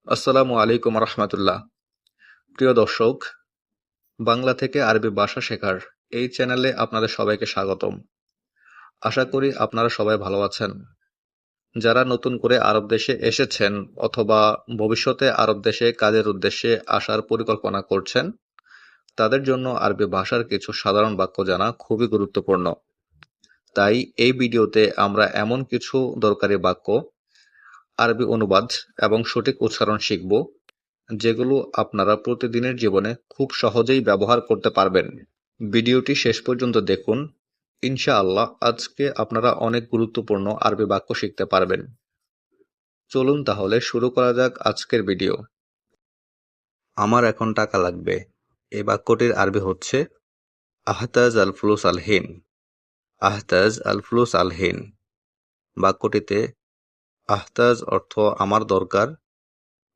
আসসালামু আলাইকুম রহমতুল্লাহ। প্রিয় দর্শক, বাংলা থেকে আরবি ভাষা শেখার এই চ্যানেলে আপনাদের সবাইকে স্বাগতম। আশা করি আপনারা সবাই ভালো আছেন। যারা নতুন করে আরব দেশে এসেছেন অথবা ভবিষ্যতে আরব দেশে কাজের উদ্দেশ্যে আসার পরিকল্পনা করছেন, তাদের জন্য আরবি ভাষার কিছু সাধারণ বাক্য জানা খুবই গুরুত্বপূর্ণ। তাই এই ভিডিওতে আমরা এমন কিছু দরকারি বাক্য, আরবি অনুবাদ এবং সঠিক উচ্চারণ শিখব, যেগুলো আপনারা প্রতিদিনের জীবনে খুব সহজেই ব্যবহার করতে পারবেন। ভিডিওটি শেষ পর্যন্ত দেখুন। ইনশাআল্লাহ আজকে আপনারা অনেক গুরুত্বপূর্ণ আরবি বাক্য শিখতে পারবেন। চলুন তাহলে শুরু করা যাক আজকের ভিডিও। আমার এখন টাকা লাগবে। এই বাক্যটির আরবি হচ্ছে আহতাজ আল ফুলুস আল হিন। আহতাজ আল ফুলুস আল হিন। বাক্যটিতে আহতাজ অর্থ আমার দরকার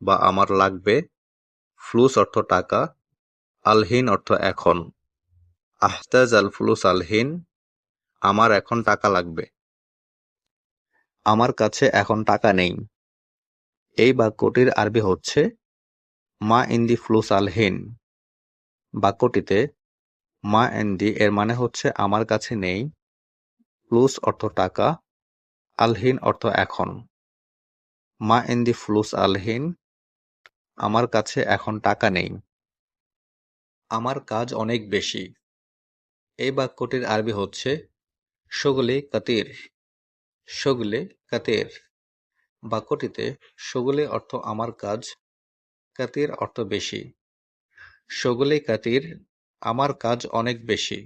বা আমার লাগবে, ফ্লুস অর্থ টাকা, আলহিন অর্থ এখন। আহতাজ আল ফুলুস আল হিন, আমার এখন টাকা লাগবে। আমার কাছে এখন টাকা নেই। এই বাক্যটির আরবি হচ্ছে মা ইন্দি ফ্লুস আল হিন। বাক্যটিতে মা ইন্দি এর মানে হচ্ছে আমার কাছে নেই, ফ্লুস অর্থ টাকা, আলহিন অর্থ এখন। মা ইন্দি ফ্লুস আল হিন, আমার কাছে এখন টাকা নেই। আমার কাজ অনেক বেশি। এই বাক্যটির আরবি হচ্ছে শগলে কাতির। শগলে কাতির। বাক্যটিতে শগলে অর্থ আমার কাজ, কাতির অর্থ বেশি। শগলে কাতির, আমার কাজ অনেক বেশি।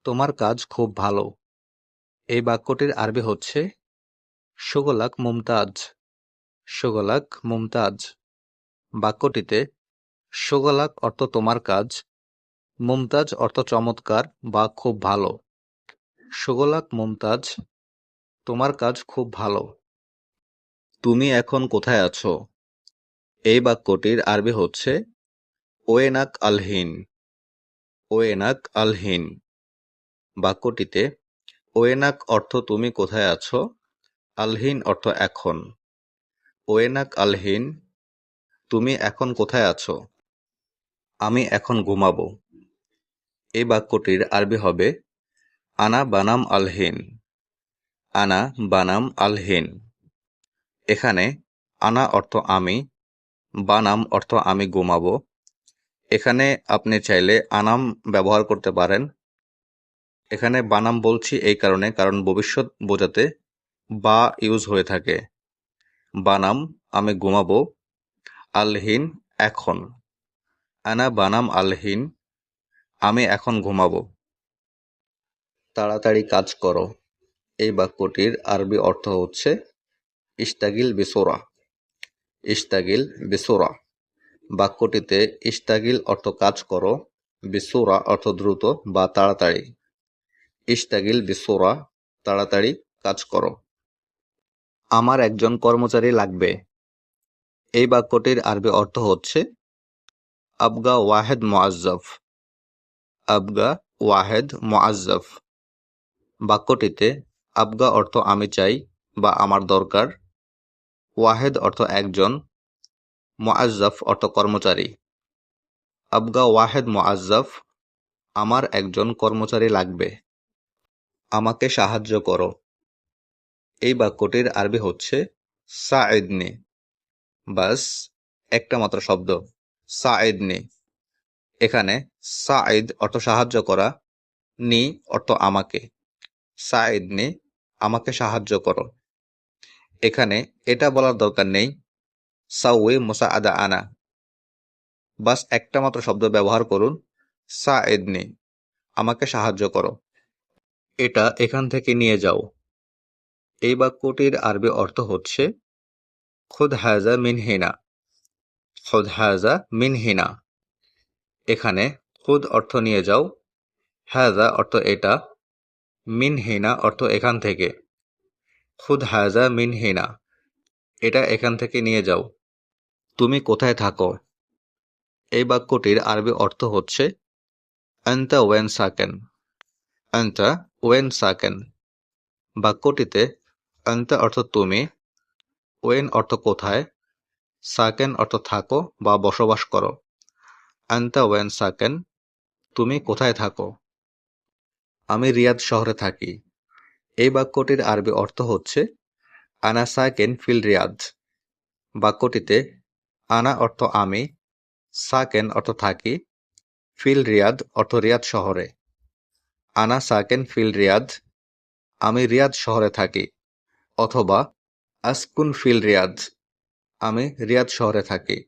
তোমার কাজ খুব ভালো। এই বাক্যটির আরবি হচ্ছে শগলাক মুমতাজ। শগলাক মুমতাজ। বাক্যটিতে শগলাক অর্থ তোমার কাজ, মুমতাজ অর্থ চমৎকার বা খুব ভালো। শগলাক মুমতাজ, তোমার কাজ খুব ভালো। তুমি এখন কোথায় আছো? এই বাক্যটির আরবি হচ্ছে ওয়েনাক আলহিন। ওয়েনাক আলহিন। বাক্যটিতে ওয়েনাক অর্থ তুমি কোথায় আছো, আলহিন অর্থ এখন। ওয়েনাক আলহিন, তুমি এখন কোথায় আছো? আমি এখন ঘুমাবো। এই বাক্যটির আরবি হবে আনা বানাম আলহিন। আনা বানাম আলহিন। এখানে আনা অর্থ আমি, বানাম অর্থ আমি ঘুমাবো। এখানে আপনি চাইলে আনাম ব্যবহার করতে পারেন। এখানে বানাম বলছি এই কারণে, কারণ ভবিষ্যৎ বোঝাতে বা ইউজ হয়ে থাকে। বানাম আমি ঘুমাবো, আলহিন এখন। আনা বানাম আলহিন, আমি এখন ঘুমাবো। তাড়াতাড়ি কাজ করো। এই বাক্যটির আরবি অর্থ হচ্ছে ইস্তাগিল বিসোরা। ইস্তাগিল বিসোরা। বাক্যটিতে ইস্তাগিল অর্থ কাজ করো, বিসোরা অর্থ দ্রুত বা তাড়াতাড়ি। ইস্তাগিল বিসোরা, তাড়াতাড়ি কাজ করো। আমার একজন কর্মচারী লাগবে। এই বাক্যটির আরবি অর্থ হচ্ছে আবগা ওয়াহেদ মুআজ্জাফ। আবগা ওয়াহেদ মুআজ্জাফ। বাক্যটিতে আবগা অর্থ আমি চাই বা আমার দরকার, ওয়াহেদ অর্থ একজন, মুআজ্জাফ অর্থ কর্মচারী। আবগা ওয়াহেদ মুআজ্জাফ, আমার একজন কর্মচারী লাগবে। আমাকে সাহায্য করো। এই বাক্যটির আরবি হচ্ছে সাইদনি। বাস একটা মাত্র শব্দ, সাইদনি। এখানে সাইদ অর্থ সাহায্য করা, নি অর্থ আমাকে। সাইদনি, আমাকে সাহায্য করো। এখানে এটা বলার দরকার নেই সাউই মুসাআদা আনা। বাস একটা মাত্র শব্দ ব্যবহার করুন, সাইদনি, আমাকে সাহায্য করো। এটা এখান থেকে নিয়ে যাও। এই বাক্যটির আরবি অর্থ হচ্ছে খুদ হাজা মিন হিনা। খুদ হাজা মিন হিনা। এখানে খুদ অর্থ নিয়ে যাও, হাজা অর্থ এটা, মিন হিনা অর্থ এখান থেকে। খুদ হাজা মিন হিনা, এটা এখান থেকে নিয়ে যাও। তুমি কোথায় থাকো? এই বাক্যটির আরবি অর্থ হচ্ছে আনতা ওয়েন সাকেন। আনতা ওয়েন সাকেন। বাক্যটিতে আনতা অর্থ তুমি, ওয়েন অর্থ কোথায়, সাকেন অর্থ থাকো বা বসবাস করো। আনতা ওয়েন সাকেন, তুমি কোথায় থাকো? আমি রিয়াদ শহরে থাকি। এই বাক্যটির আরবি অর্থ হচ্ছে আনা সাকেন ফিল রিয়াদ। বাক্যটিতে আনা অর্থ আমি, সাকেন অর্থ থাকি, ফিল রিয়াদ অর্থ রিয়াদ শহরে। আনা সাকেন ফিল রিয়াদ, আমি রিয়াদ শহরে থাকি। অথবা আসকুন ফিল রিয়াদ, আমি রিয়াদ শহরে থাকি।